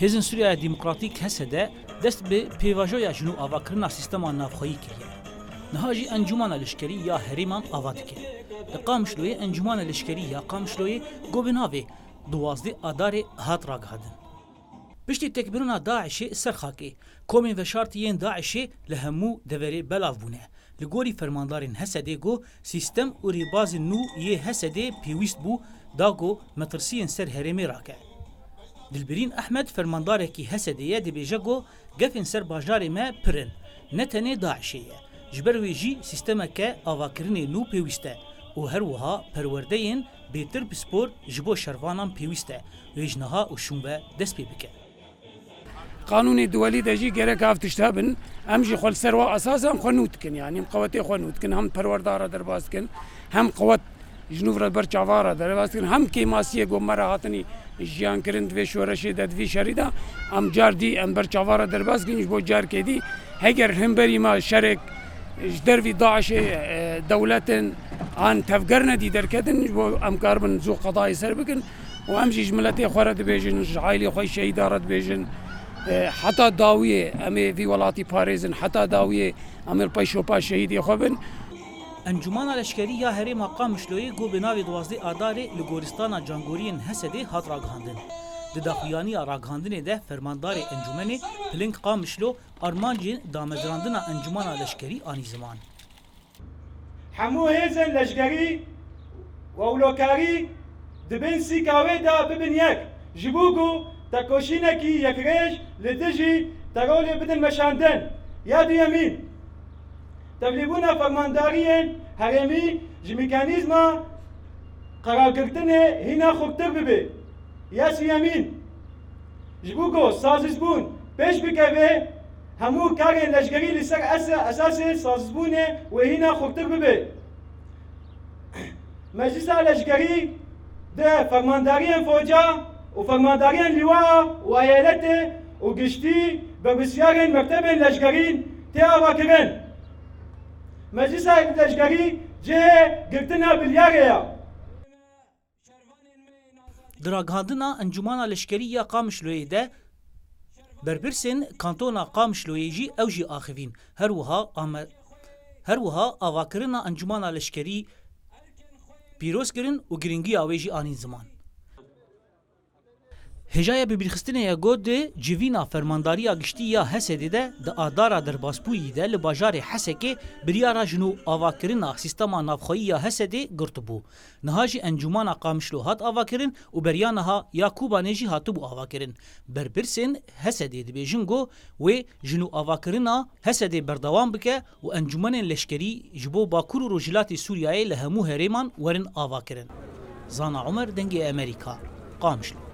Hêzên Sûriya Demokratîk Hesede dest bi pêvajoya jinû avakirina sîstema navxweyî kiriye. Niha jî encûmena leşkerî ya herêman ava dike. Li Qamişloyê encûmena leşkerî ya Qamişloyê got bi navê 12 Adarê hat ragihandin. Piştî tekbirina Daişê ser xakê, komên veşartiyên Daişê li hemû deverê belav bûne. Li gorî fermandarên Hesedê got sîstem û rêbazên nû yê Hesedê pêwîst bû da got metirsiyên ser herêmê rake. Dilbirîn Ehmed fermandarekî Hesedê ye dibêje got gefên ser bajarê me pir in, ne tenê Daişê ye. Ji ber wê jî sîstemeke avakirinê nû pêwîst e û her wiha perwerdeyên bêtir pispor ji bo şervanan pêwîst e wê ji niha û şûnve dest pê bike. قانونی دولی دجی گرک افتشته بن هم جی خال سروا اساس هم خنوت کن یعنی قوت خنوت کن هم پروردار در باز کن هم قوت جنوب را بر چوار در باز کن هم کی ماسیه گو مرا هاتنی جیان کرند و شورشی دد وی شریدا هم جار دی هم بر چوار در باز کن جو جار کدی هگر هم بری ما شرک در وی داعش دولتن آن تفکر ندی در کدن جو امکار بن زو قضای سر بکن و هم جی جملتی خورد بیجن عائلی خوی شهیدارت بیجن حتی داویه امی وی ولاتی پاریزن حتی داویه امی پیشوپا شهیدی خوبن. Encûmena leşkerî ya herêma Qamişloyê got bi navê 12 Adarê li gorîstana cangoriyên Hesedê hat ragihandin. Di daxuyaniya ragihandinê de fermandarê encûmenê Piling Qamişlo armancên damezrandina encûmena leşkerî anî ziman. Hemû hêzên leşkerî wewlokarî dibin sîka wê de bibin yek ji bo ku tekoşînekî yekrêj li dijî terolê bidin meşandin. Ya duyemîn tevlîbûna fermandariyên herêmî ji mîkanîzma qerargirtinê hîna xurtir bibe. Ya sêyemîn ji bo ku sazîzbûn pêş bikeve hemû karên leşkerî li ser esasê sazîzbûnê wê hîna xurtir bibe. Meclisa leşkerî de fermandariyên foca û fermandariyên lîwa û eyaletê û giştî berbiryarên mektebên leşkerîn tê avakirin. Meclisa leşkerî cihê girtina bilyarê ye. Di ragihandina encûmena leşkerî ya Qamişloyê de berpirsên kantona Qamişloyê jî ew jî axivîn. Her wiha avakirina encûmena leşkerî pîroz kirin û giringiya wê jî anîn ziman. Hêjaya bibîrxistinê ya got di civîna fermandariya giştî ya Hesedê de di Adara Derbasbûyî de li bajarê Hesekê biryara jinû avakirina sîstema navxweyî ya Hesedê girtibû. Niha jî encûmena Qamişlo hat avakirin û beriya niha ya Kûbanê jî hatibû avakirin. Berpirsên Hesedê dibêjin got wê jinû avakirina Hesedê berdewam bike û encûmenên leşkerî ji bo Bakur û Rojhilatê Sûriyayê li hemû herêman werin avakirin. Zana Umer dengê Amerîka, Qamişlo.